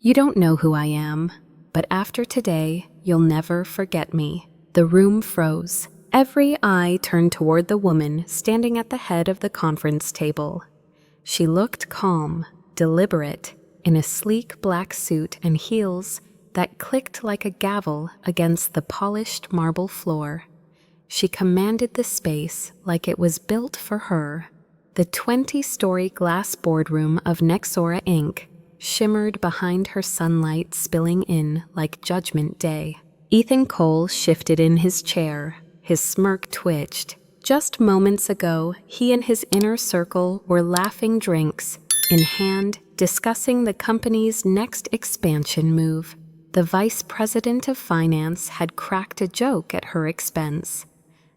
You don't know who I am, but after today, you'll never forget me." The room froze. Every eye turned toward the woman standing at the head of the conference table. She looked calm, deliberate, in a sleek black suit and heels that clicked like a gavel against the polished marble floor. She commanded the space like it was built for her. The 20-story glass boardroom of Nexora Inc. shimmered behind her, sunlight spilling in like Judgment Day. Ethan Cole shifted in his chair. His smirk twitched. Just moments ago, he and his inner circle were laughing, drinks in hand, discussing the company's next expansion move. The vice president of finance had cracked a joke at her expense.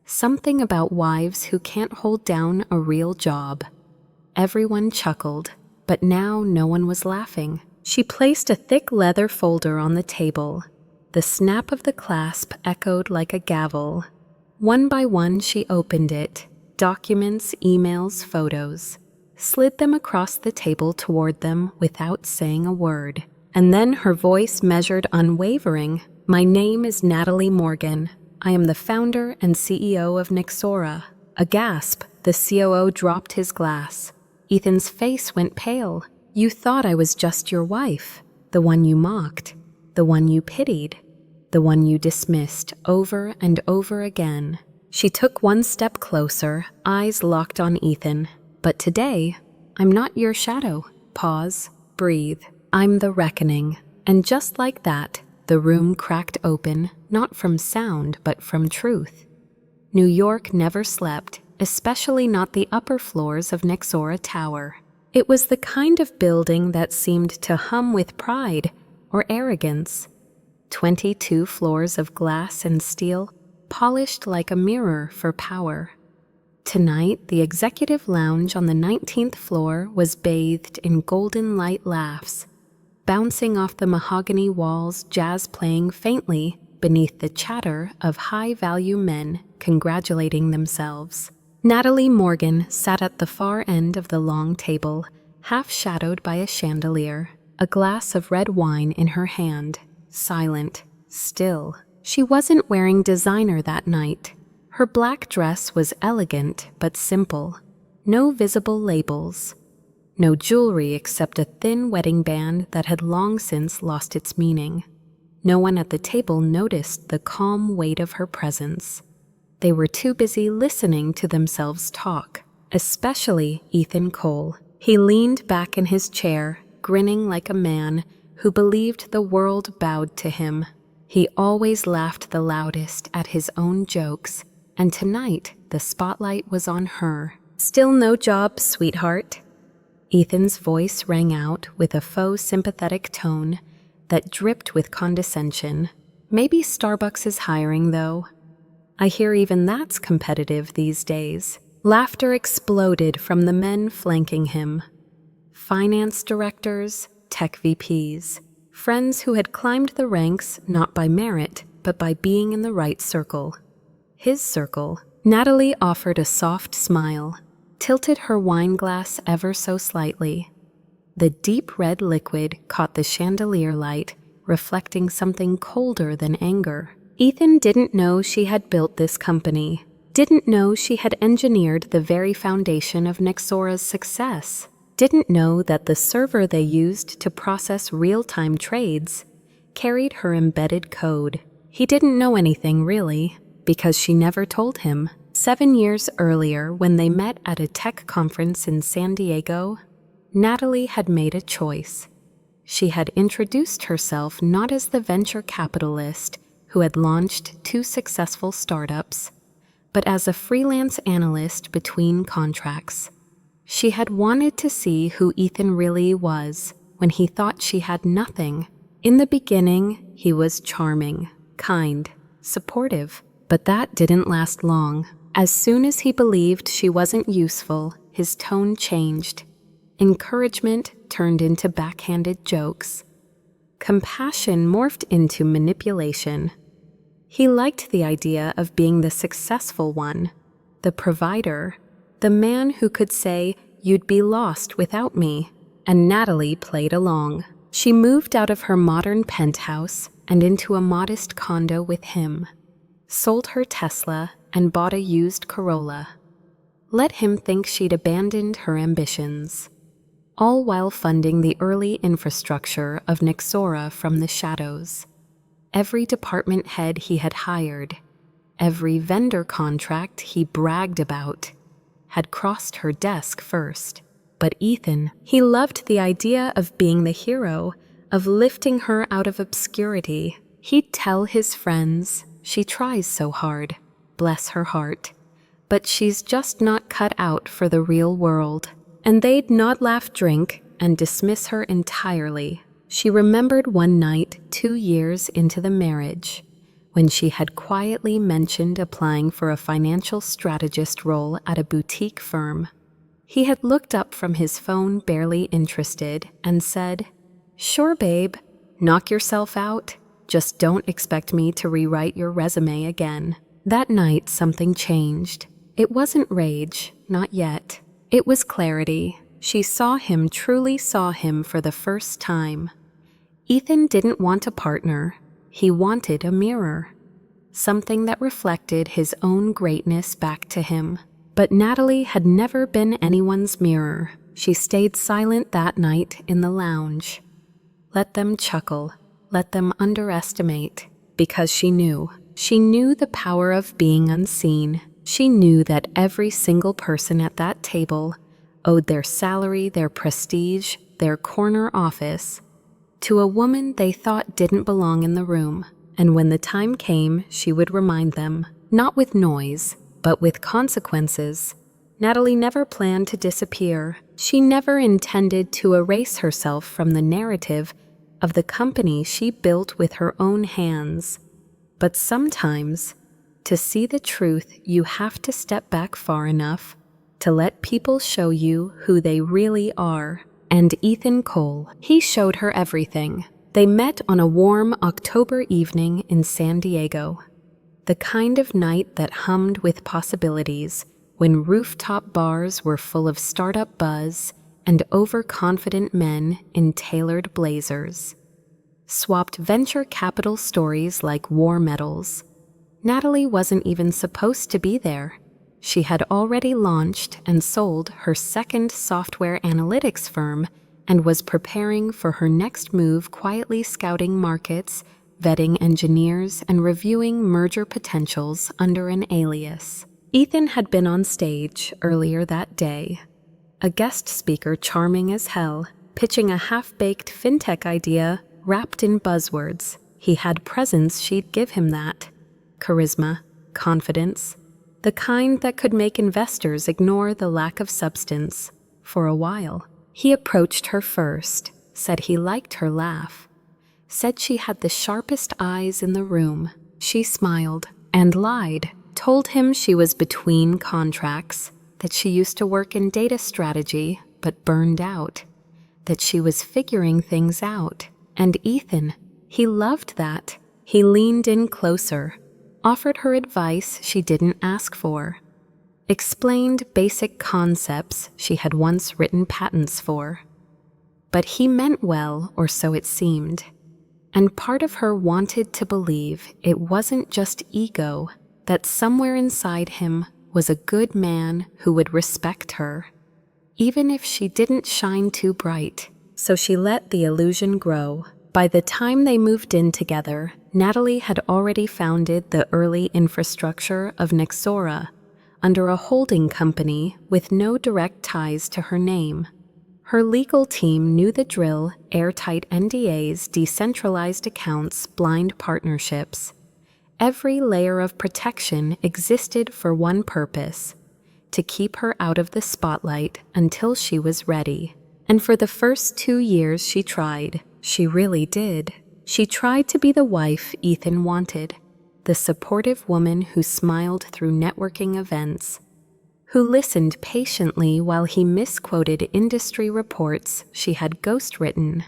Something about wives who can't hold down a real job. Everyone chuckled, but now no one was laughing. She placed a thick leather folder on the table. The snap of the clasp echoed like a gavel. One by one, she opened it. Documents, emails, photos. Slid them across the table toward them without saying a word. And then her voice measured unwavering. "My name is Natalie Morgan. I am the founder and CEO of Nexora." A gasp, the COO dropped his glass. Ethan's face went pale. "You thought I was just your wife, the one you mocked, the one you pitied, the one you dismissed over and over again." She took one step closer, eyes locked on Ethan. "But today, I'm not your shadow." Pause, breathe. "I'm the reckoning." And just like that, the room cracked open, not from sound, but from truth. New York never slept, especially not the upper floors of Nexora Tower. It was the kind of building that seemed to hum with pride or arrogance. 22 floors of glass and steel, polished like a mirror for power. Tonight, the executive lounge on the 19th floor was bathed in golden light laughs, bouncing off the mahogany walls, jazz playing faintly beneath the chatter of high-value men congratulating themselves. Natalie Morgan sat at the far end of the long table, half-shadowed by a chandelier, a glass of red wine in her hand, silent, still. She wasn't wearing designer that night. Her black dress was elegant but simple. No visible labels. No jewelry except a thin wedding band that had long since lost its meaning. No one at the table noticed the calm weight of her presence. They were too busy listening to themselves talk, especially Ethan Cole. He leaned back in his chair, grinning like a man who believed the world bowed to him. He always laughed the loudest at his own jokes, and tonight the spotlight was on her. "Still no job, sweetheart?" Ethan's voice rang out with a faux sympathetic tone that dripped with condescension. "Maybe Starbucks is hiring, though. I hear even that's competitive these days." Laughter exploded from the men flanking him. Finance directors, tech VPs, friends who had climbed the ranks not by merit, but by being in the right circle. His circle. Natalie offered a soft smile, tilted her wine glass ever so slightly. The deep red liquid caught the chandelier light, reflecting something colder than anger. Ethan didn't know she had built this company, didn't know she had engineered the very foundation of Nexora's success, didn't know that the server they used to process real-time trades carried her embedded code. He didn't know anything, really, because she never told him. 7 years earlier, when they met at a tech conference in San Diego, Natalie had made a choice. She had introduced herself not as the venture capitalist who had launched 2 successful startups, but as a freelance analyst between contracts. She had wanted to see who Ethan really was when he thought she had nothing. In the beginning, he was charming, kind, supportive, but that didn't last long. As soon as he believed she wasn't useful, his tone changed. Encouragement turned into backhanded jokes. Compassion morphed into manipulation. He liked the idea of being the successful one, the provider, the man who could say, "You'd be lost without me," and Natalie played along. She moved out of her modern penthouse and into a modest condo with him, sold her Tesla, and bought a used Corolla. Let him think she'd abandoned her ambitions, all while funding the early infrastructure of Nexora from the shadows. Every department head he had hired, every vendor contract he bragged about, had crossed her desk first. But Ethan, he loved the idea of being the hero, of lifting her out of obscurity. He'd tell his friends, "She tries so hard, bless her heart, but she's just not cut out for the real world." And they'd nod, laugh, drink, and dismiss her entirely. She remembered one night 2 years into the marriage, when she had quietly mentioned applying for a financial strategist role at a boutique firm. He had looked up from his phone, barely interested, and said, "Sure, babe, knock yourself out. Just don't expect me to rewrite your resume again." That night, something changed. It wasn't rage, not yet. It was clarity. She saw him, truly saw him for the first time. Ethan didn't want a partner. He wanted a mirror, something that reflected his own greatness back to him. But Natalie had never been anyone's mirror. She stayed silent that night in the lounge. Let them chuckle, let them underestimate, because she knew the power of being unseen. She knew that every single person at that table owed their salary, their prestige, their corner office to a woman they thought didn't belong in the room. And when the time came, she would remind them, not with noise, but with consequences. Natalie never planned to disappear. She never intended to erase herself from the narrative of the company she built with her own hands. But sometimes, to see the truth, you have to step back far enough to let people show you who they really are. And Ethan Cole, he showed her everything. They met on a warm October evening in San Diego. The kind of night that hummed with possibilities, when rooftop bars were full of startup buzz and overconfident men in tailored blazers. Swapped venture capital stories like war medals. Natalie wasn't even supposed to be there. She had already launched and sold her second software analytics firm and was preparing for her next move, quietly scouting markets, vetting engineers, and reviewing merger potentials under an alias. Ethan had been on stage earlier that day, a guest speaker charming as hell, pitching a half-baked fintech idea wrapped in buzzwords. He had presence, she'd give him that. Charisma, confidence, the kind that could make investors ignore the lack of substance for a while. He approached her first, said he liked her laugh, said she had the sharpest eyes in the room. She smiled and lied, told him she was between contracts, that she used to work in data strategy but burned out, that she was figuring things out. And Ethan, he loved that. He leaned in closer, offered her advice she didn't ask for, explained basic concepts she had once written patents for. But he meant well, or so it seemed. And part of her wanted to believe it wasn't just ego, that somewhere inside him was a good man who would respect her, even if she didn't shine too bright. So she let the illusion grow. By the time they moved in together, Natalie had already founded the early infrastructure of Nexora under a holding company with no direct ties to her name. Her legal team knew the drill: airtight NDAs, decentralized accounts, blind partnerships. Every layer of protection existed for one purpose: to keep her out of the spotlight until she was ready. And for the first 2 years she tried. She really did. She tried to be the wife Ethan wanted, the supportive woman who smiled through networking events, who listened patiently while he misquoted industry reports she had ghostwritten,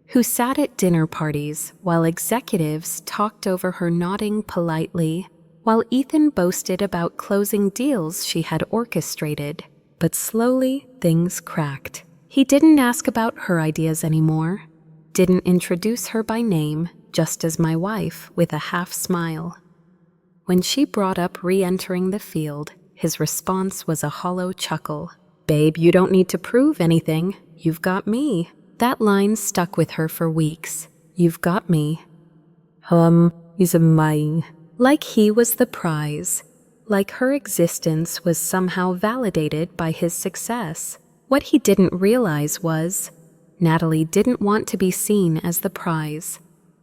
who sat at dinner parties while executives talked over her, nodding politely, while Ethan boasted about closing deals she had orchestrated. But slowly, things cracked. He didn't ask about her ideas anymore. didn't introduce her by name, just as my wife, with a half smile. When she brought up re-entering the field, his response was a hollow chuckle. "Babe, you don't need to prove anything. You've got me." That line stuck with her for weeks. "You've got me." He's mine. Like he was the prize. Like her existence was somehow validated by his success. What he didn't realize was, Natalie didn't want to be seen as the prize.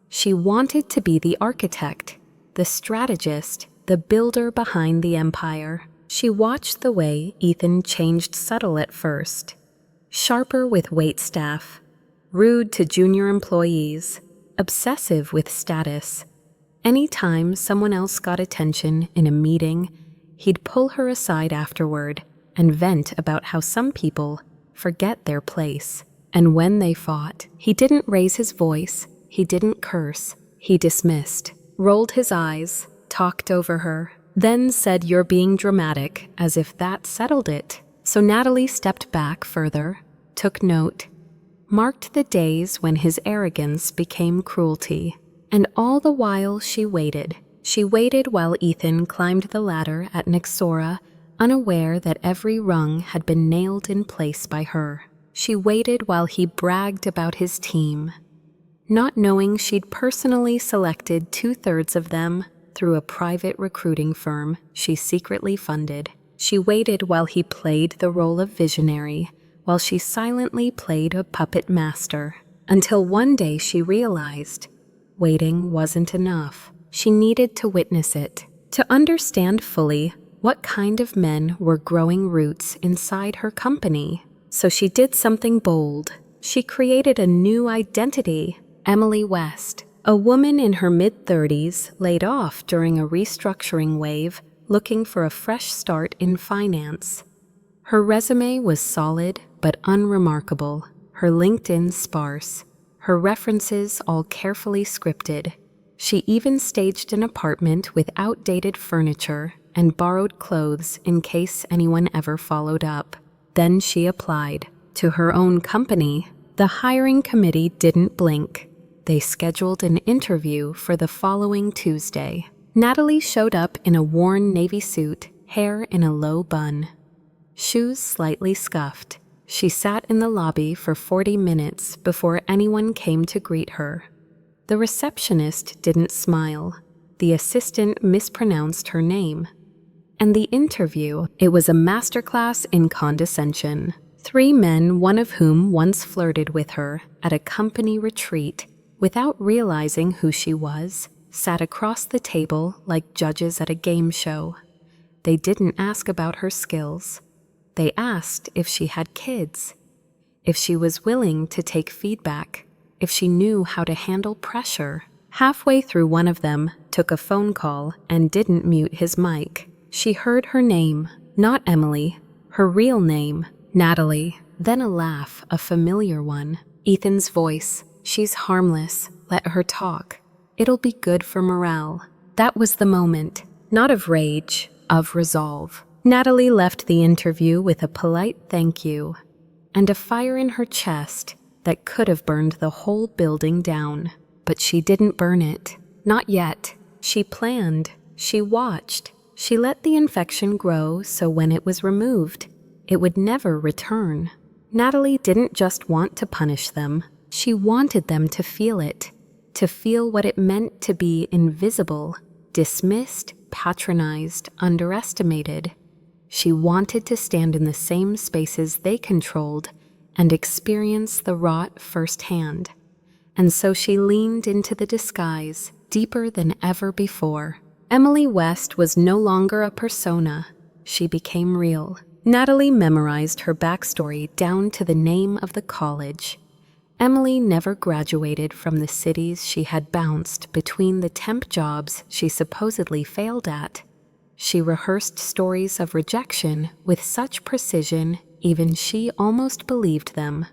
She wanted to be the architect, the strategist, the builder behind the empire. She watched the way Ethan changed subtle at first. Sharper with waitstaff, rude to junior employees, obsessive with status. Anytime someone else got attention in a meeting, he'd pull her aside afterward and vent about how some people forget their place. And when they fought, he didn't raise his voice, he didn't curse, he dismissed, rolled his eyes, talked over her, then said, "You're being dramatic," as if that settled it. So Natalie stepped back further, took note, marked the days when his arrogance became cruelty. And all the while she waited. She waited while Ethan climbed the ladder at Nexora, unaware that every rung had been nailed in place by her. She waited while he bragged about his team, not knowing she'd personally selected 2/3 of them through a private recruiting firm she secretly funded. She waited while he played the role of visionary, while she silently played a puppet master, until one day she realized waiting wasn't enough. She needed to witness it, to understand fully what kind of men were growing roots inside her company. So she did something bold. She created a new identity, Emily West, a woman in her mid-30s laid off during a restructuring wave, looking for a fresh start in finance. Her resume was solid but unremarkable, her LinkedIn sparse, her references all carefully scripted. She even staged an apartment with outdated furniture and borrowed clothes in case anyone ever followed up. Then she applied to her own company. The hiring committee didn't blink. They scheduled an interview for the following Tuesday. Natalie showed up in a worn navy suit, hair in a low bun, shoes slightly scuffed. She sat in the lobby for 40 minutes before anyone came to greet her. The receptionist didn't smile. The assistant mispronounced her name. And the interview, it was a masterclass in condescension. 3 men, one of whom once flirted with her at a company retreat, without realizing who she was, sat across the table like judges at a game show. They didn't ask about her skills. They asked if she had kids, if she was willing to take feedback, if she knew how to handle pressure. Halfway through, one of them took a phone call and didn't mute his mic. She heard her name, not Emily, her real name, Natalie. Then a laugh, a familiar one. Ethan's voice. "She's harmless. Let her talk. It'll be good for morale." That was the moment, not of rage, of resolve. Natalie left the interview with a polite thank you and a fire in her chest that could have burned the whole building down. But she didn't burn it. Not yet. She planned. She watched. She let the infection grow so when it was removed, it would never return. Natalie didn't just want to punish them. She wanted them to feel it, to feel what it meant to be invisible, dismissed, patronized, underestimated. She wanted to stand in the same spaces they controlled and experience the rot firsthand. And so she leaned into the disguise deeper than ever before. Emily West was no longer a persona. She became real. Natalie memorized her backstory down to the name of the college. Emily never graduated from the cities she had bounced between the temp jobs she supposedly failed at. She rehearsed stories of rejection with such precision even she almost believed them.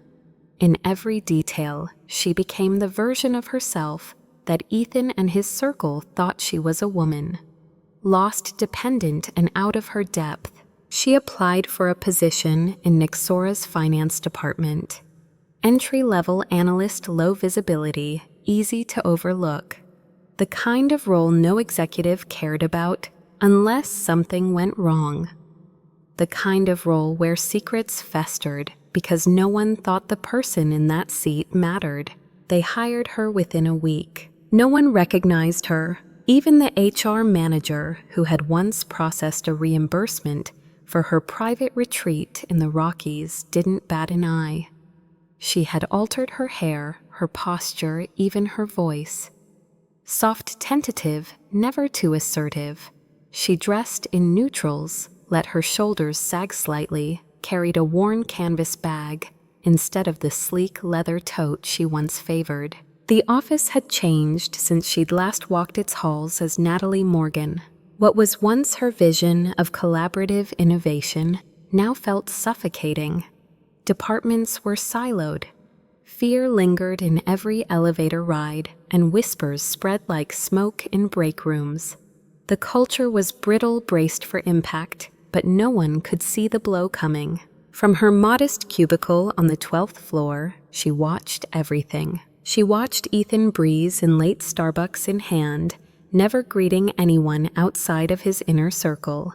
In every detail, she became the version of herself that Ethan and his circle thought she was a woman. Lost, dependent, and out of her depth, she applied for a position in Nexora's finance department. entry-level analyst, low visibility, easy to overlook. The kind of role no executive cared about unless something went wrong. The kind of role where secrets festered because no one thought the person in that seat mattered. They hired her within a week. No one recognized her. Even the HR manager, who had once processed a reimbursement for her private retreat in the Rockies, didn't bat an eye. She had altered her hair, her posture, even her voice. Soft, tentative, never too assertive. She dressed in neutrals, let her shoulders sag slightly, carried a worn canvas bag instead of the sleek leather tote she once favored. The office had changed since she'd last walked its halls as Natalie Morgan. What was once her vision of collaborative innovation now felt suffocating. Departments were siloed. Fear lingered in every elevator ride, and whispers spread like smoke in break rooms. The culture was brittle, braced for impact, but no one could see the blow coming. From her modest cubicle on the 12th floor, she watched everything. She watched Ethan breeze in late Starbucks in hand, never greeting anyone outside of his inner circle.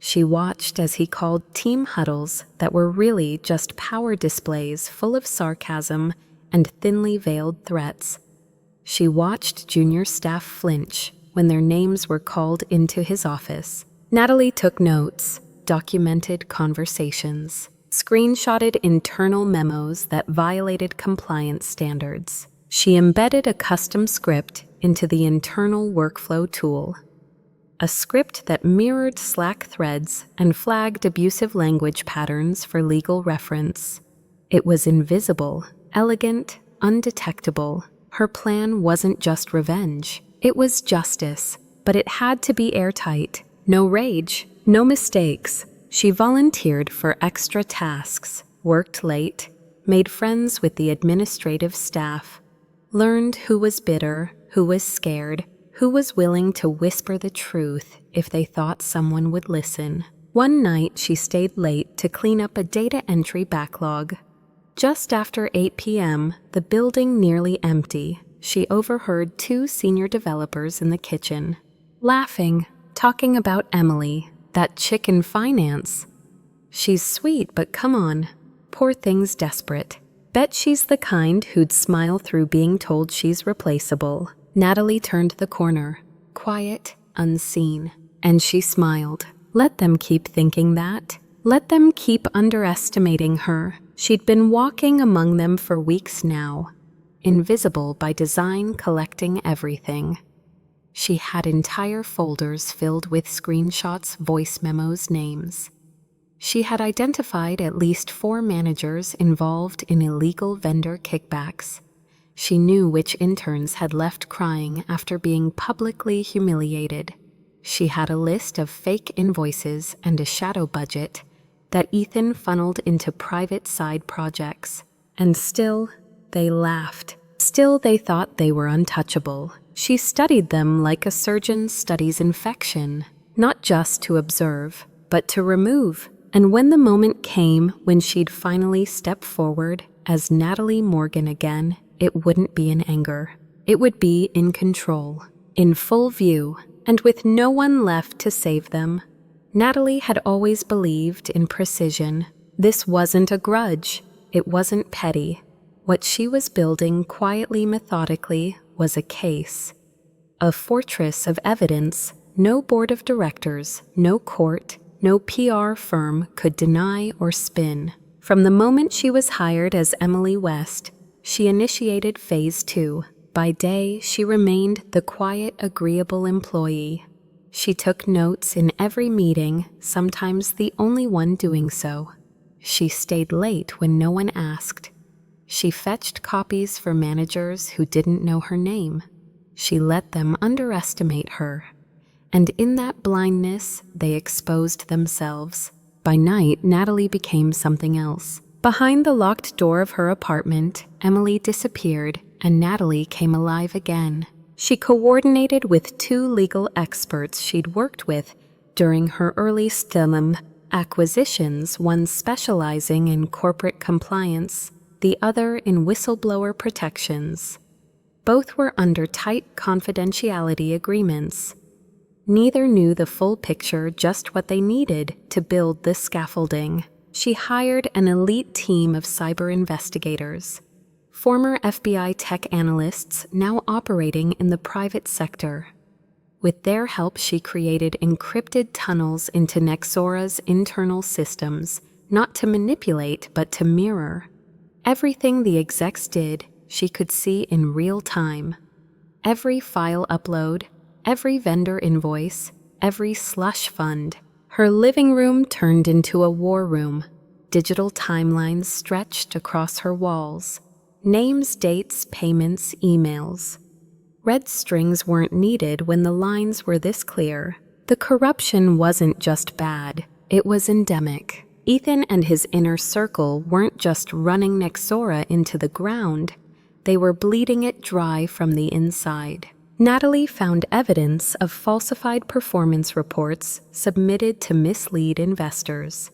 She watched as he called team huddles that were really just power displays full of sarcasm and thinly veiled threats. She watched junior staff flinch when their names were called into his office. Natalie took notes, documented conversations, screenshotted internal memos that violated compliance standards. She embedded a custom script into the internal workflow tool. A script that mirrored Slack threads and flagged abusive language patterns for legal reference. It was invisible, elegant, undetectable. Her plan wasn't just revenge. It was justice, but it had to be airtight. No rage, no mistakes. She volunteered for extra tasks, worked late, made friends with the administrative staff, learned who was bitter, who was scared, who was willing to whisper the truth if they thought someone would listen. One night, she stayed late to clean up a data entry backlog. Just after 8 p.m., the building nearly empty, she overheard two senior developers in the kitchen, laughing, talking about Emily, that chick in finance. She's sweet, but come on. Poor thing's desperate. Bet she's the kind who'd smile through being told she's replaceable. Natalie turned the corner, quiet, unseen, and she smiled. Let them keep thinking that. Let them keep underestimating her. She'd been walking among them for weeks now, invisible by design, collecting everything. She had entire folders filled with screenshots, voice memos, names. She had identified at least 4 managers involved in illegal vendor kickbacks. She knew which interns had left crying after being publicly humiliated. She had a list of fake invoices and a shadow budget that Ethan funneled into private side projects. And still, they laughed. Still, they thought they were untouchable. She studied them like a surgeon studies infection, not just to observe, but to remove. And when the moment came when she'd finally step forward as Natalie Morgan again, it wouldn't be in anger. It would be in control, in full view, and with no one left to save them. Natalie had always believed in precision. This wasn't a grudge. It wasn't petty. What she was building quietly, methodically, was a case. A fortress of evidence no board of directors, no court, no PR firm could deny or spin. From the moment she was hired as Emily West, she initiated Phase 2. By day, she remained the quiet, agreeable employee. She took notes in every meeting, sometimes the only one doing so. She stayed late when no one asked. She fetched copies for managers who didn't know her name. She let them underestimate her. And in that blindness, they exposed themselves. By night, Natalie became something else. Behind the locked door of her apartment, Emily disappeared, and Natalie came alive again. She coordinated with 2 legal experts she'd worked with during her early STEM acquisitions, one specializing in corporate compliance, the other in whistleblower protections. Both were under tight confidentiality agreements. Neither knew the full picture, just what they needed to build the scaffolding. She hired an elite team of cyber investigators, former FBI tech analysts now operating in the private sector. With their help, she created encrypted tunnels into Nexora's internal systems, not to manipulate but to mirror. Everything the execs did, she could see in real time. Every file upload, every vendor invoice, every slush fund. Her living room turned into a war room. Digital timelines stretched across her walls. Names, dates, payments, emails. Red strings weren't needed when the lines were this clear. The corruption wasn't just bad, it was endemic. Ethan and his inner circle weren't just running Nexora into the ground, they were bleeding it dry from the inside. Natalie found evidence of falsified performance reports submitted to mislead investors,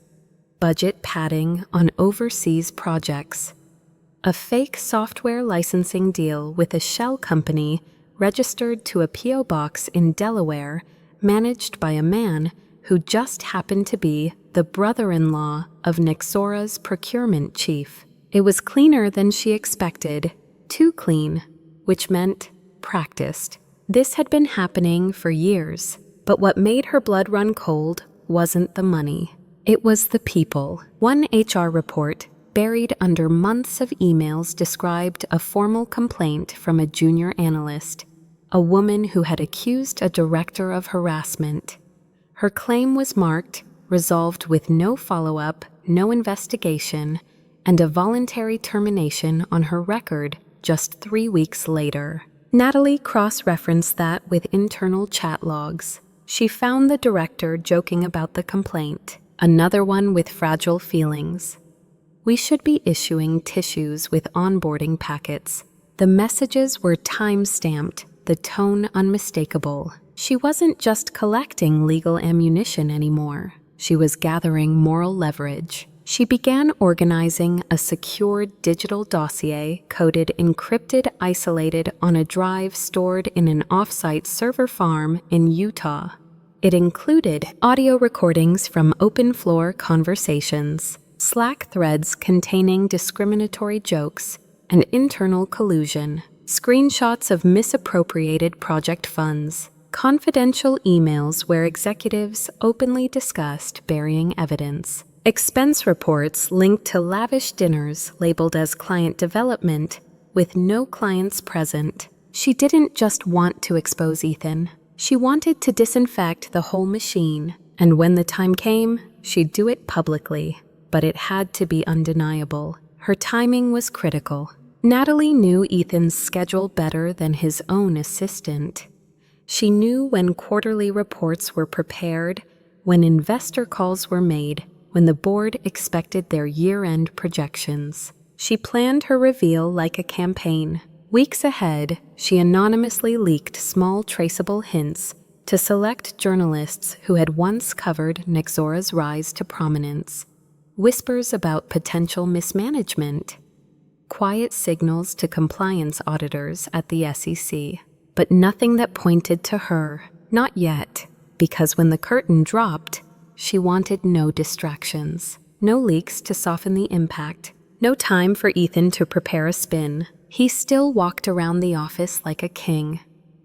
budget padding on overseas projects, a fake software licensing deal with a shell company registered to a P.O. box in Delaware, managed by a man who just happened to be the brother-in-law of Nexora's procurement chief. It was cleaner than she expected, too clean, which meant practiced. This had been happening for years, but what made her blood run cold wasn't the money. It was the people. One HR report, buried under months of emails, described a formal complaint from a junior analyst, a woman who had accused a director of harassment. Her claim was marked, resolved with no follow-up, no investigation, and a voluntary termination on her record just 3 weeks later. Natalie cross-referenced that with internal chat logs. She found the director joking about the complaint, another one with fragile feelings. We should be issuing tissues with onboarding packets. The messages were time-stamped, the tone unmistakable. She wasn't just collecting legal ammunition anymore. She was gathering moral leverage. She began organizing a secure digital dossier coded encrypted, isolated on a drive stored in an off-site server farm in Utah. It included audio recordings from open-floor conversations, Slack threads containing discriminatory jokes, and internal collusion, screenshots of misappropriated project funds, confidential emails where executives openly discussed burying evidence, expense reports linked to lavish dinners labeled as client development with no clients present. She didn't just want to expose Ethan. She wanted to disinfect the whole machine, and when the time came, she'd do it publicly. But it had to be undeniable. Her timing was critical. Natalie knew Ethan's schedule better than his own assistant. She knew when quarterly reports were prepared, when investor calls were made, when the board expected their year-end projections. She planned her reveal like a campaign. Weeks ahead, she anonymously leaked small traceable hints to select journalists who had once covered Nexora's rise to prominence. Whispers about potential mismanagement. Quiet signals to compliance auditors at the SEC. But nothing that pointed to her. Not yet, because when the curtain dropped, she wanted no distractions, no leaks to soften the impact, no time for Ethan to prepare a spin. He still walked around the office like a king,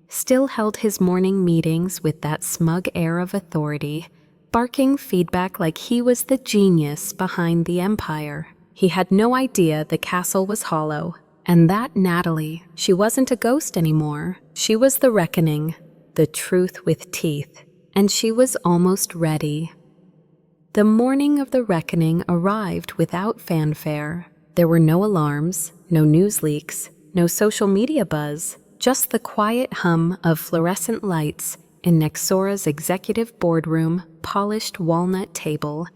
still held his morning meetings with that smug air of authority, barking feedback like he was the genius behind the empire. He had no idea the castle was hollow, and that Natalie, she wasn't a ghost anymore. She was the reckoning, the truth with teeth, and she was almost ready. The morning of the reckoning arrived without fanfare. There were no alarms, no news leaks, no social media buzz, just the quiet hum of fluorescent lights in Nexora's executive boardroom, polished walnut table,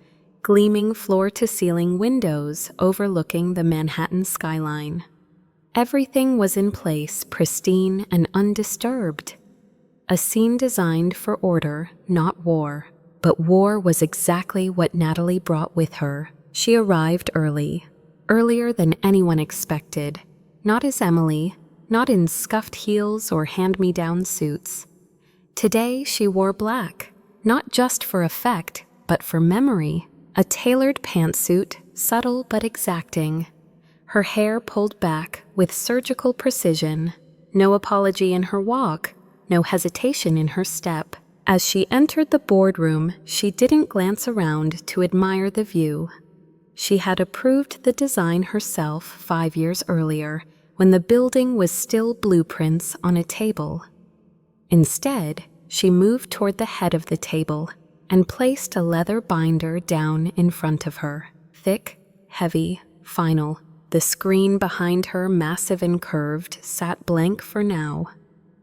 gleaming floor-to-ceiling windows overlooking the Manhattan skyline. Everything was in place, pristine and undisturbed. A scene designed for order, not war. But war was exactly what Natalie brought with her. She arrived early, earlier than anyone expected, not as Emily, not in scuffed heels or hand-me-down suits. Today she wore black, not just for effect, but for memory, a tailored pantsuit, subtle but exacting. Her hair pulled back with surgical precision, no apology in her walk, no hesitation in her step. As she entered the boardroom, she didn't glance around to admire the view. She had approved the design herself 5 years earlier, when the building was still blueprints on a table. Instead, she moved toward the head of the table and placed a leather binder down in front of her. Thick, heavy, final. The screen behind her, massive and curved, sat blank for now,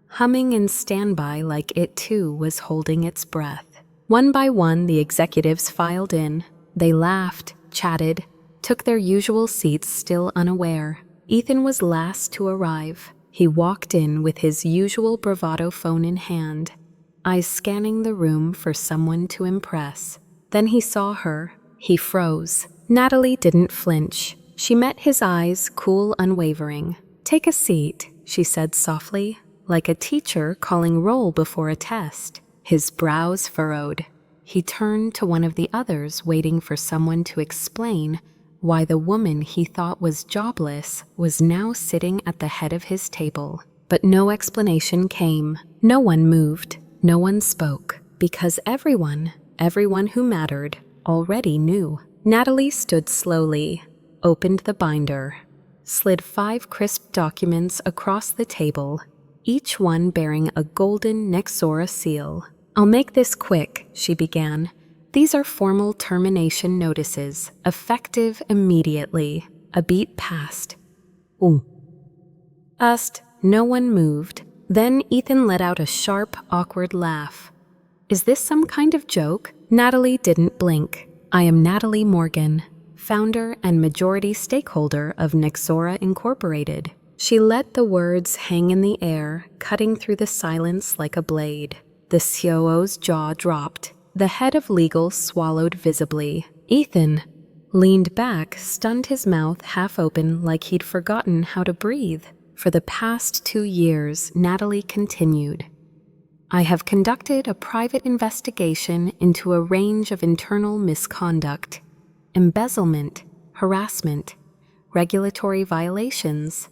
humming in standby like it too was holding its breath. One by one, the executives filed in. They laughed, chatted, took their usual seats still unaware. Ethan was last to arrive. He walked in with his usual bravado phone in hand, eyes scanning the room for someone to impress. Then he saw her. He froze. Natalie didn't flinch. She met his eyes, cool, unwavering. "Take a seat," she said softly, like a teacher calling roll before a test. His brows furrowed. He turned to one of the others, waiting for someone to explain why the woman he thought was jobless was now sitting at the head of his table. But no explanation came. No one moved. No one spoke. Because everyone who mattered, already knew. Natalie stood slowly, opened the binder, slid 5 crisp documents across the table, each one bearing a golden Nexora seal. "I'll make this quick," she began. "These are formal termination notices, effective immediately." A beat passed. No one moved. Then Ethan let out a sharp, awkward laugh. "Is this some kind of joke?" Natalie didn't blink. "I am Natalie Morgan, founder and majority stakeholder of Nexora Inc. She let the words hang in the air, cutting through the silence like a blade. The COO's jaw dropped. The head of legal swallowed visibly. Ethan leaned back, stunned, his mouth half open like he'd forgotten how to breathe. For the past 2 years, Natalie continued, "I have conducted a private investigation into a range of internal misconduct, embezzlement, harassment, regulatory violations,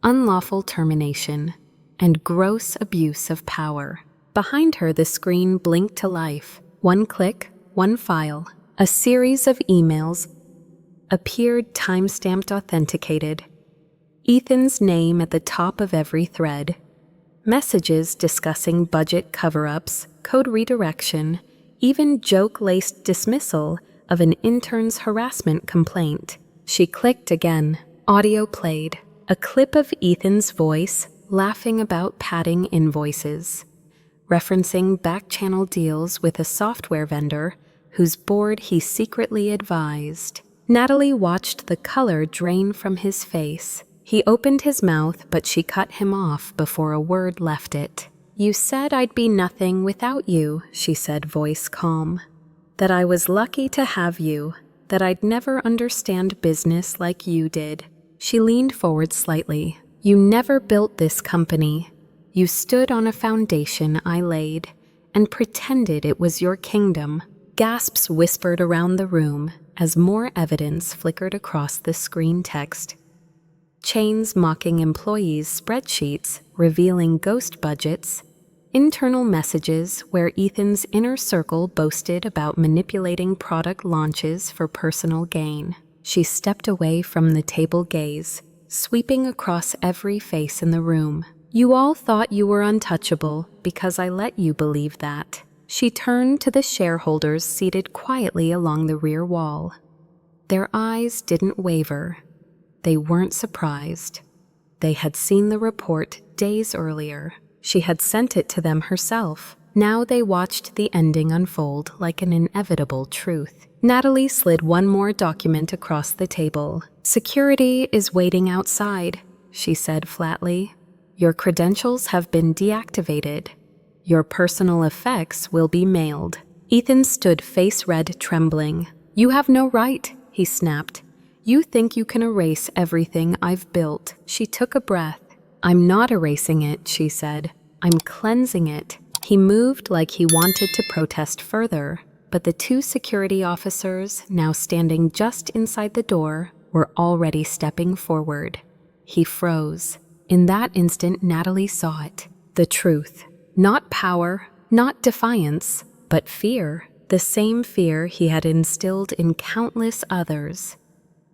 unlawful termination, and gross abuse of power." Behind her, the screen blinked to life. One click, one file. A series of emails appeared, time-stamped, authenticated. Ethan's name at the top of every thread. Messages discussing budget cover-ups, code redirection, even joke-laced dismissal of an intern's harassment complaint. She clicked again. Audio played. A clip of Ethan's voice laughing about padding invoices, referencing back-channel deals with a software vendor whose board he secretly advised. Natalie watched the color drain from his face. He opened his mouth, but she cut him off before a word left it. "You said I'd be nothing without you," she said, voice calm. "That I was lucky to have you, that I'd never understand business like you did." She leaned forward slightly. "You never built this company. You stood on a foundation I laid and pretended it was your kingdom." Gasps whispered around the room as more evidence flickered across the screen text. Chains mocking employees' spreadsheets, revealing ghost budgets, internal messages where Ethan's inner circle boasted about manipulating product launches for personal gain. She stepped away from the table gaze, sweeping across every face in the room. "You all thought you were untouchable because I let you believe that." She turned to the shareholders seated quietly along the rear wall. Their eyes didn't waver. They weren't surprised. They had seen the report days earlier. She had sent it to them herself. Now they watched the ending unfold like an inevitable truth. Natalie slid one more document across the table. "Security is waiting outside," she said flatly. "Your credentials have been deactivated. Your personal effects will be mailed." Ethan stood face red, trembling. "You have no right," he snapped. You think you can erase everything I've built." She took a breath. "I'm not erasing it," she said. "I'm cleansing it." He moved like he wanted to protest further, but the two security officers, now standing just inside the door, were already stepping forward. He froze. In that instant, Natalie saw it. The truth. Not power, not defiance, but fear. The same fear he had instilled in countless others.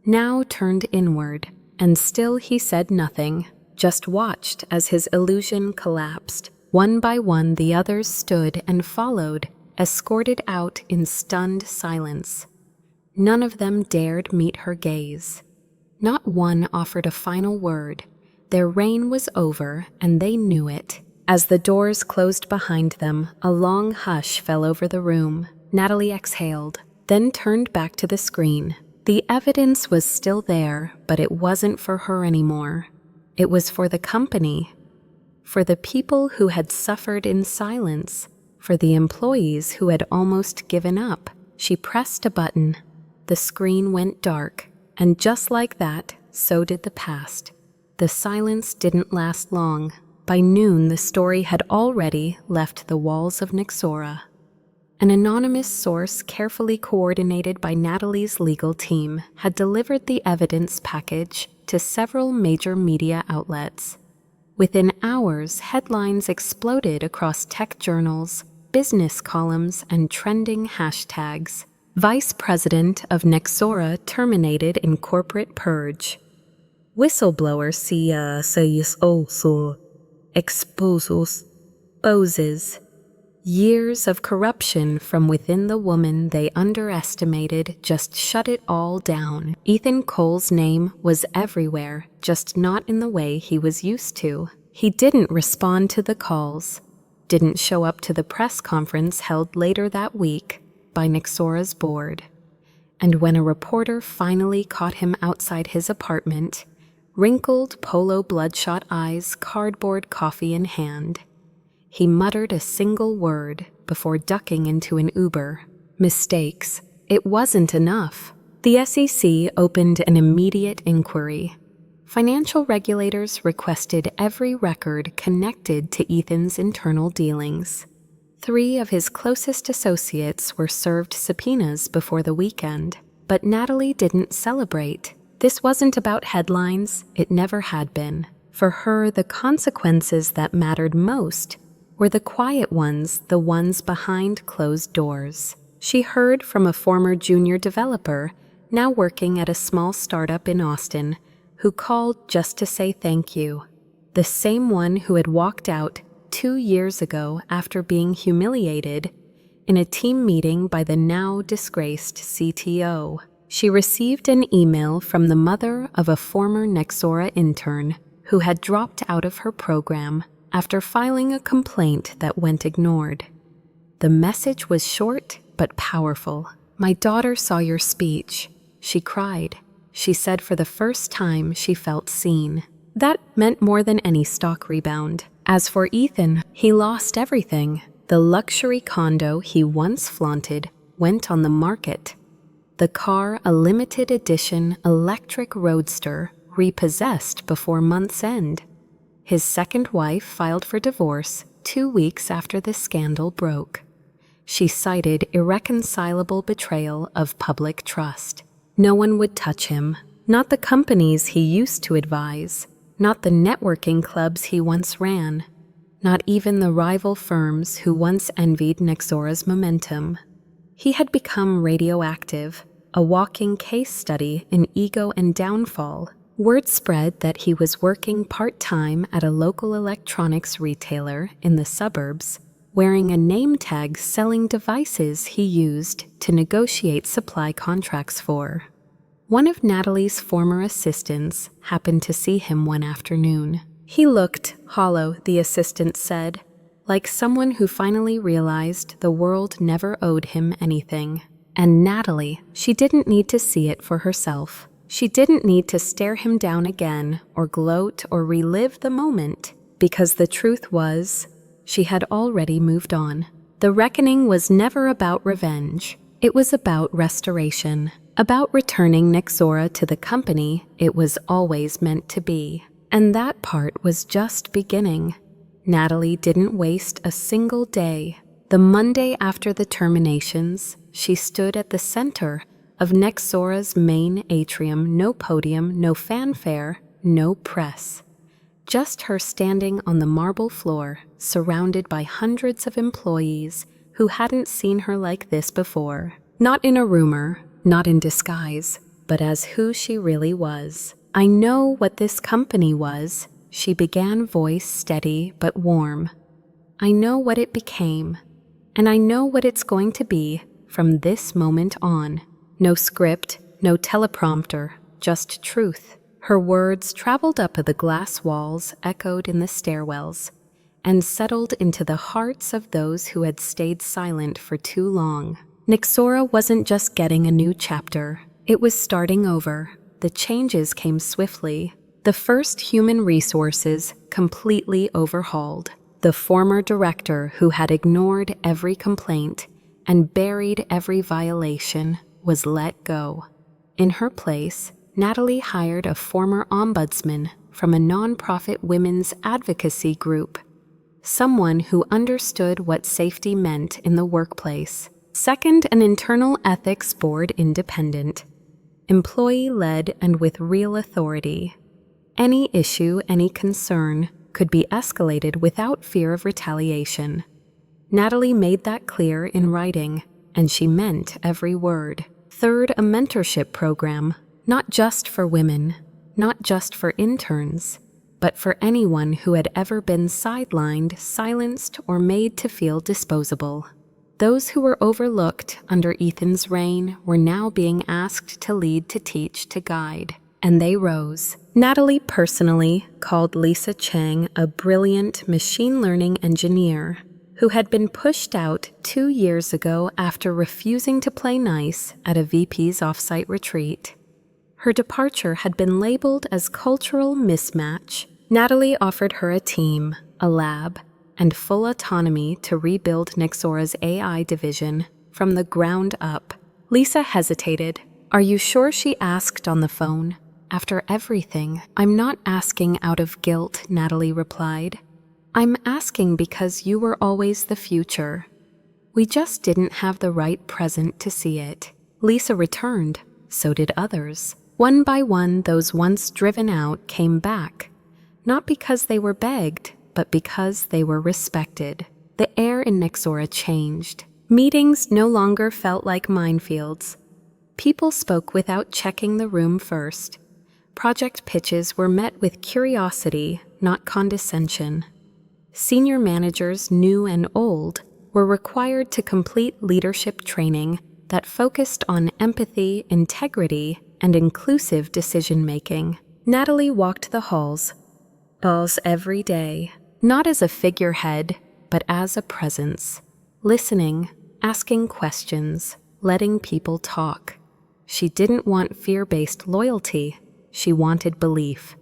Now turned inward, and still he said nothing, just watched as his illusion collapsed. One by one the others stood and followed, escorted out in stunned silence. None of them dared meet her gaze. Not one offered a final word. Their reign was over, and they knew it. As the doors closed behind them, a long hush fell over the room. Natalie exhaled, then turned back to the screen. The evidence was still there, but it wasn't for her anymore. It was for the company, for the people who had suffered in silence, for the employees who had almost given up. She pressed a button. The screen went dark, and just like that, so did the past. The silence didn't last long. By noon, the story had already left the walls of Nexora. An anonymous source, carefully coordinated by Natalie's legal team, had delivered the evidence package to several major media outlets. Within hours, headlines exploded across tech journals, business columns, and trending hashtags. Vice President of Nexora terminated in corporate purge. Whistleblower says also exposes years of corruption from within the woman they underestimated just shut it all down. Ethan Cole's name was everywhere, just not in the way he was used to. He didn't respond to the calls, didn't show up to the press conference held later that week by Nexora's board. And when a reporter finally caught him outside his apartment, wrinkled polo bloodshot eyes, cardboard coffee in hand, he muttered a single word before ducking into an Uber. Mistakes. It wasn't enough. The SEC opened an immediate inquiry. Financial regulators requested every record connected to Ethan's internal dealings. 3 of his closest associates were served subpoenas before the weekend, but Natalie didn't celebrate. This wasn't about headlines. It never had been. For her, the consequences that mattered most were the quiet ones, the ones behind closed doors. She heard from a former junior developer, now working at a small startup in Austin, who called just to say thank you. The same one who had walked out 2 years ago after being humiliated in a team meeting by the now disgraced CTO. She received an email from the mother of a former Nexora intern who had dropped out of her program after filing a complaint that went ignored. The message was short but powerful. "My daughter saw your speech." She cried. She said for the first time she felt seen. That meant more than any stock rebound. As for Ethan, he lost everything. The luxury condo he once flaunted went on the market. The car, a limited edition electric roadster, repossessed before month's end. His second wife filed for divorce 2 weeks after the scandal broke. She cited irreconcilable betrayal of public trust. No one would touch him, not the companies he used to advise, not the networking clubs he once ran, not even the rival firms who once envied Nexora's momentum. He had become radioactive, a walking case study in ego and downfall. Word spread that he was working part-time at a local electronics retailer in the suburbs, wearing a name tag selling devices he used to negotiate supply contracts for. One of Natalie's former assistants happened to see him one afternoon. He looked hollow, the assistant said, like someone who finally realized the world never owed him anything. And Natalie, she didn't need to see it for herself. She didn't need to stare him down again or gloat or relive the moment, because the truth was, she had already moved on. The reckoning was never about revenge. It was about restoration. about returning Nexora to the company it was always meant to be. And that part was just beginning. Natalie didn't waste a single day. The Monday after the terminations, she stood at the center of Nexora's main atrium, no podium, no fanfare, no press. Just her standing on the marble floor, surrounded by hundreds of employees who hadn't seen her like this before. Not in a rumor, not in disguise, but as who she really was. "I know what this company was," she began, voice steady but warm. "I know what it became, and I know what it's going to be from this moment on." No script, no teleprompter, just truth. Her words traveled up the glass walls, echoed in the stairwells, and settled into the hearts of those who had stayed silent for too long. Nexora wasn't just getting a new chapter. It was starting over. The changes came swiftly. The first human resources completely overhauled. The former director who had ignored every complaint and buried every violation was let go. In her place, Natalie hired a former ombudsman from a nonprofit women's advocacy group, someone who understood what safety meant in the workplace. Second, an internal ethics board, independent, employee-led and with real authority. Any issue, any concern could be escalated without fear of retaliation. Natalie made that clear in writing, and she meant every word. Third, a mentorship program, not just for women, not just for interns, but for anyone who had ever been sidelined, silenced, or made to feel disposable. Those who were overlooked under Ethan's reign were now being asked to lead, to teach, to guide, and they rose. Natalie personally called Lisa Chang a brilliant machine learning engineer who had been pushed out 2 years ago after refusing to play nice at a VP's offsite retreat. Her departure had been labeled as cultural mismatch. Natalie offered her a team, a lab, and full autonomy to rebuild Nexora's AI division from the ground up. Lisa hesitated. "Are you sure?" she asked on the phone. "After everything, I'm not asking out of guilt," Natalie replied. "I'm asking because you were always the future. We just didn't have the right present to see it." Lisa returned. So did others. One by one, those once driven out came back, not because they were begged, but because they were respected. The air in Nexora changed. Meetings no longer felt like minefields. People spoke without checking the room first. Project pitches were met with curiosity, not condescension. Senior managers, new and old, were required to complete leadership training that focused on empathy, integrity, and inclusive decision-making. Natalie walked the halls every day, not as a figurehead, but as a presence, listening, asking questions, letting people talk. She didn't want fear-based loyalty. She wanted belief,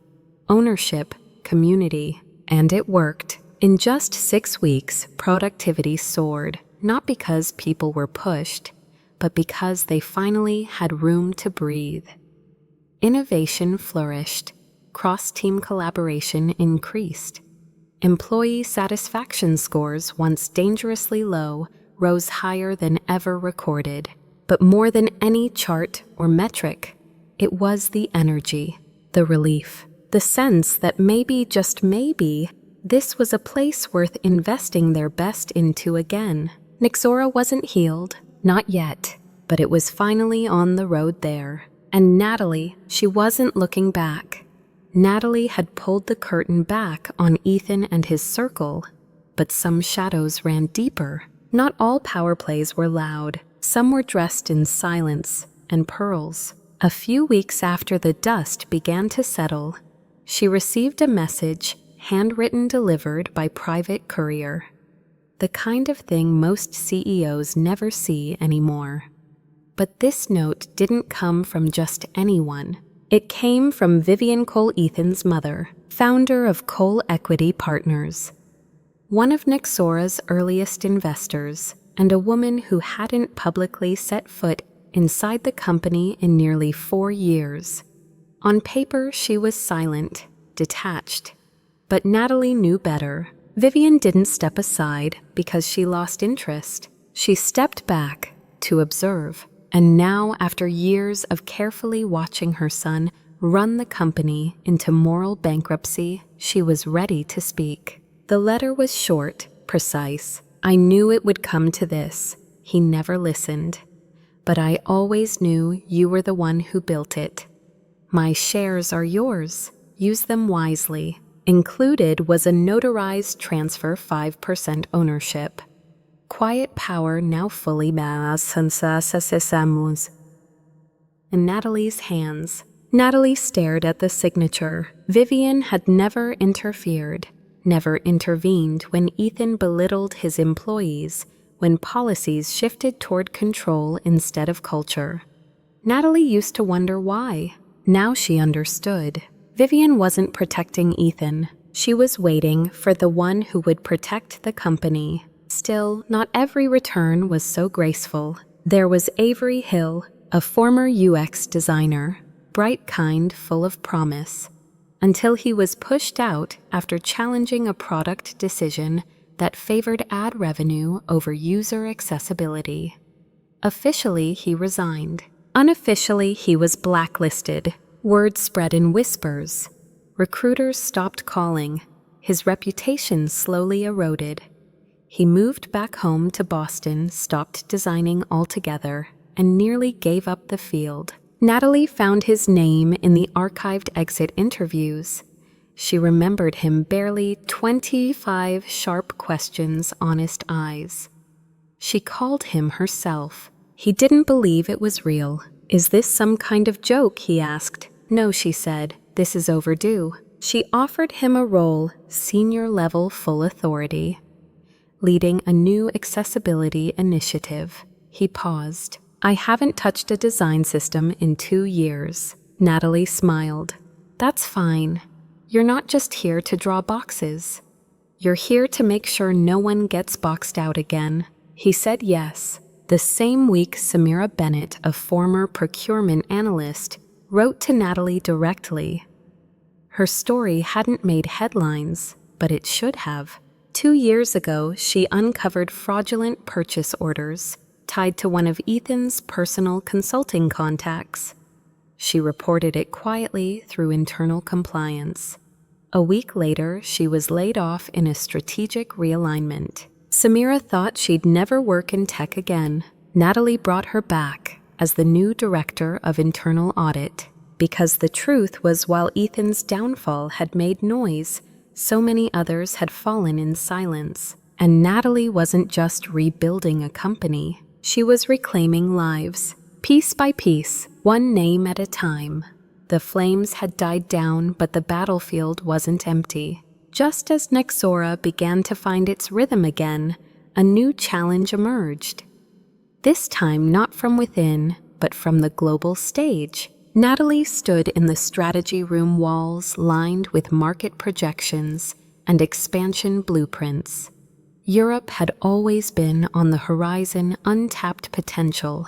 ownership, community, and it worked. In just 6 weeks, productivity soared, not because people were pushed, but because they finally had room to breathe. Innovation flourished. Cross-team collaboration increased. Employee satisfaction scores, once dangerously low, rose higher than ever recorded. But more than any chart or metric, it was the energy, the relief, the sense that maybe, just maybe, this was a place worth investing their best into again. Nexora wasn't healed, not yet, but it was finally on the road there. And Natalie, she wasn't looking back. Natalie had pulled the curtain back on Ethan and his circle, but some shadows ran deeper. Not all power plays were loud. Some were dressed in silence and pearls. A few weeks after the dust began to settle, she received a message, handwritten, delivered by private courier. The kind of thing most CEOs never see anymore. But this note didn't come from just anyone. It came from Vivian Cole, Ethan's mother, founder of Cole Equity Partners, one of Nexora's earliest investors, and a woman who hadn't publicly set foot inside the company in nearly 4 years. On paper, she was silent, detached. But Natalie knew better. Vivian didn't step aside because she lost interest. She stepped back to observe. And now, after years of carefully watching her son run the company into moral bankruptcy, she was ready to speak. The letter was short, precise. I knew it would come to this. He never listened. But I always knew you were the one who built it. My shares are yours. Use them wisely. Included was a notarized transfer 5% ownership. Quiet power now fully in Natalie's hands. Natalie stared at the signature. Vivian had never interfered, never intervened when Ethan belittled his employees, when policies shifted toward control instead of culture. Natalie used to wonder why. Now she understood. Vivian wasn't protecting Ethan. She was waiting for the one who would protect the company. Still, not every return was so graceful. There was Avery Hill, a former UX designer, bright kind, full of promise, until he was pushed out after challenging a product decision that favored ad revenue over user accessibility. Officially, he resigned. Unofficially, he was blacklisted. Word spread in whispers. Recruiters stopped calling. His reputation slowly eroded. He moved back home to Boston, stopped designing altogether, and nearly gave up the field. Natalie found his name in the archived exit interviews. She remembered him barely 25 sharp questions, honest eyes. She called him herself. He didn't believe it was real. Is this some kind of joke, he asked. No, she said. This is overdue. She offered him a role, senior-level full authority, leading a new accessibility initiative. He paused. I haven't touched a design system in 2 years. Natalie smiled. That's fine. You're not just here to draw boxes. You're here to make sure no one gets boxed out again. He said yes. The same week, Samira Bennett, a former procurement analyst, wrote to Natalie directly. Her story hadn't made headlines, but it should have. 2 years ago, she uncovered fraudulent purchase orders tied to one of Ethan's personal consulting contacts. She reported it quietly through internal compliance. A week later, she was laid off in a strategic realignment. Samira thought she'd never work in tech again. Natalie brought her back as the new director of internal audit, because the truth was while Ethan's downfall had made noise, so many others had fallen in silence. And Natalie wasn't just rebuilding a company. She was reclaiming lives, piece by piece, one name at a time. The flames had died down, but the battlefield wasn't empty. Just as Nexora began to find its rhythm again, a new challenge emerged. This time not from within, but from the global stage. Natalie stood in the strategy room walls lined with market projections and expansion blueprints. Europe had always been on the horizon, untapped potential,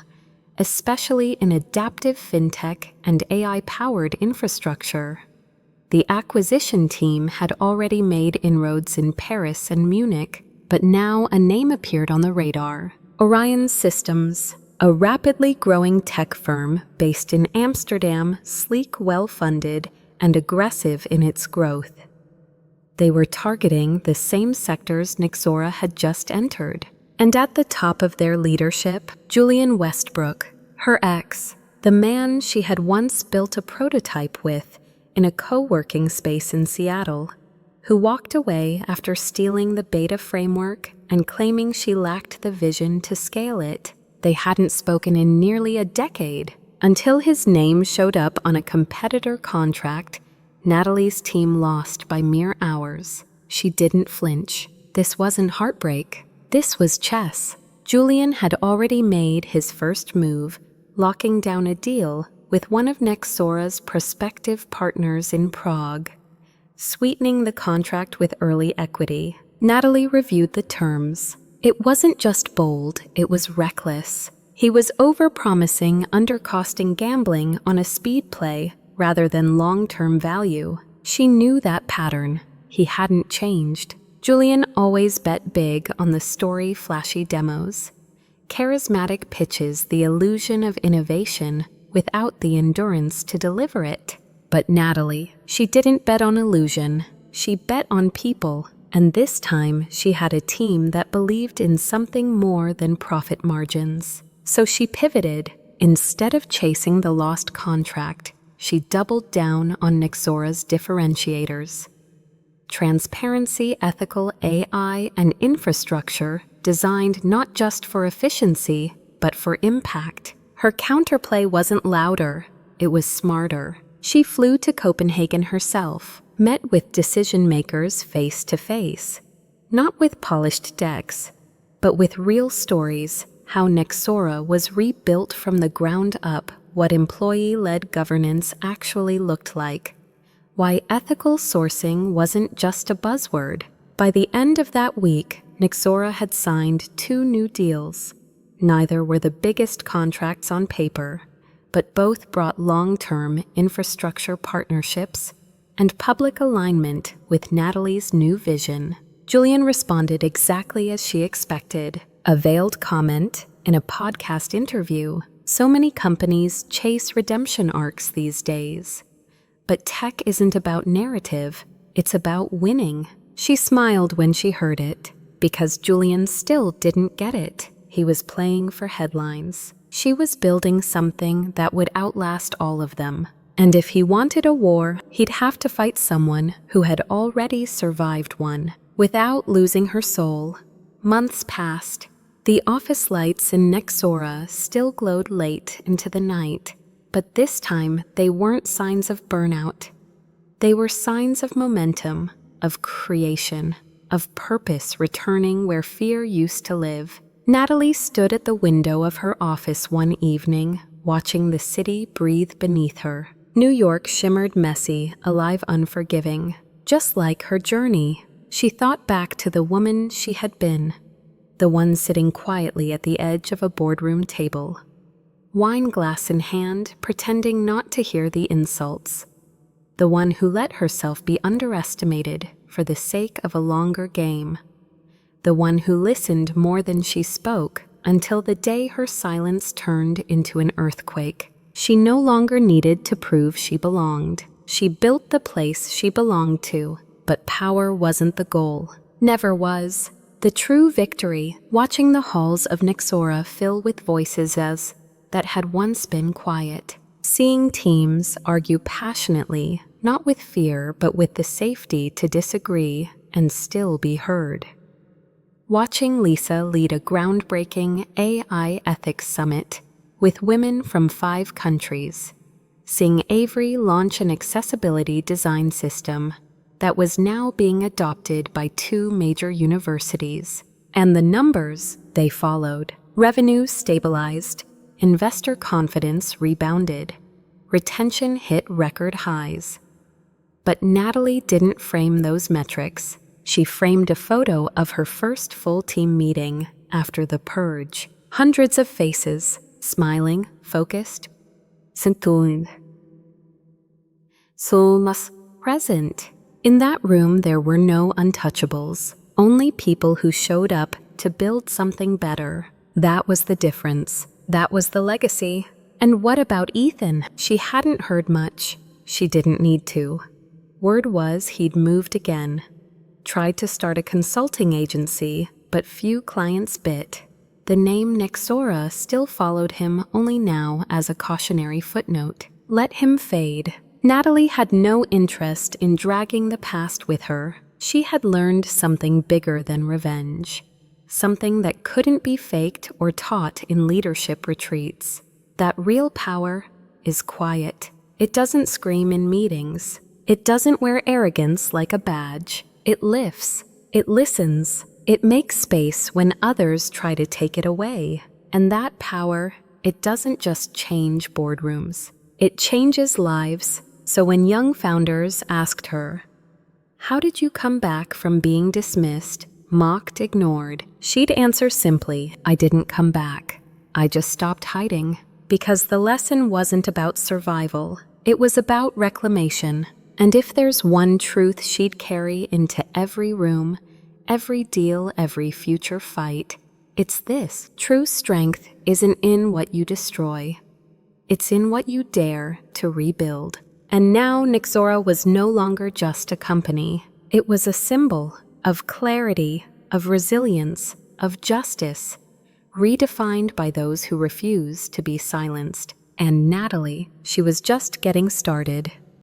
especially in adaptive fintech and AI-powered infrastructure. The acquisition team had already made inroads in Paris and Munich, but now a name appeared on the radar: Orion Systems, a rapidly growing tech firm based in Amsterdam, sleek, well-funded, and aggressive in its growth. They were targeting the same sectors Nexora had just entered. And at the top of their leadership, Julian Westbrook, her ex, the man she had once built a prototype with in a co-working space in Seattle, who walked away after stealing the beta framework and claiming she lacked the vision to scale it. They hadn't spoken in nearly a decade, until his name showed up on a competitor contract Natalie's team lost by mere hours. She didn't flinch. This wasn't heartbreak. This was chess. Julian had already made his first move, locking down a deal with one of Nexora's prospective partners in Prague, sweetening the contract with early equity. Natalie reviewed the terms. It wasn't just bold, it was reckless. He was overpromising, undercosting gambling on a speed play rather than long-term value. She knew that pattern. He hadn't changed. Julian always bet big on the story flashy demos. Charismatic pitches the illusion of innovation without the endurance to deliver it. But Natalie, she didn't bet on illusion. She bet on people. And this time, she had a team that believed in something more than profit margins. So she pivoted. Instead of chasing the lost contract, she doubled down on Nexora's differentiators. Transparency, ethical AI, and infrastructure designed not just for efficiency, but for impact. Her counterplay wasn't louder, it was smarter. She flew to Copenhagen herself, met with decision-makers face to face, not with polished decks, but with real stories, how Nexora was rebuilt from the ground up, what employee-led governance actually looked like, why ethical sourcing wasn't just a buzzword. By the end of that week, Nexora had signed 2 new deals. Neither were the biggest contracts on paper, but both brought long-term infrastructure partnerships and public alignment with Natalie's new vision. Julian responded exactly as she expected, a veiled comment in a podcast interview. So many companies chase redemption arcs these days. But tech isn't about narrative, it's about winning. She smiled when she heard it, because Julian still didn't get it. He was playing for headlines. She was building something that would outlast all of them. And if he wanted a war, he'd have to fight someone who had already survived one, without losing her soul. Months passed. The office lights in Nexora still glowed late into the night, but this time they weren't signs of burnout. They were signs of momentum, of creation, of purpose returning where fear used to live. Natalie stood at the window of her office one evening, watching the city breathe beneath her. New York shimmered messy, alive, unforgiving. Just like her journey, she thought back to the woman she had been, the one sitting quietly at the edge of a boardroom table, wine glass in hand, pretending not to hear the insults. The one who let herself be underestimated for the sake of a longer game. The one who listened more than she spoke until the day her silence turned into an earthquake. She no longer needed to prove she belonged. She built the place she belonged to, but power wasn't the goal. Never was. The true victory, watching the halls of Nexora fill with voices that had once been quiet. Seeing teams argue passionately, not with fear, but with the safety to disagree and still be heard. Watching Lisa lead a groundbreaking AI ethics summit with women from 5 countries. Seeing Avery launch an accessibility design system that was now being adopted by 2 major universities. And the numbers, they followed. Revenue stabilized, investor confidence rebounded, retention hit record highs. But Natalie didn't frame those metrics. She framed a photo of her first full team meeting after the purge. Hundreds of faces, smiling, focused, siphoned. Souls present. In that room there were no untouchables, only people who showed up to build something better. That was the difference. That was the legacy. And what about Ethan? She hadn't heard much. She didn't need to. Word was he'd moved again. Tried to start a consulting agency, but few clients bit. The name Nexora still followed him, only now as a cautionary footnote. Let him fade. Natalie had no interest in dragging the past with her. She had learned something bigger than revenge. Something that couldn't be faked or taught in leadership retreats. That real power is quiet. It doesn't scream in meetings. It doesn't wear arrogance like a badge. It lifts. It listens. It makes space when others try to take it away. And that power, it doesn't just change boardrooms. It changes lives. So when young founders asked her, "How did you come back from being dismissed, mocked, ignored?" she'd answer simply, "I didn't come back. I just stopped hiding. Because the lesson wasn't about survival, it was about reclamation. And if there's one truth she'd carry into every room, every deal, every future fight, it's this: true strength isn't in what you destroy. It's in what you dare to rebuild. And now Nexora was no longer just a company. It was a symbol of clarity, of resilience, of justice, redefined by those who refuse to be silenced. And Natalie, she was just getting started.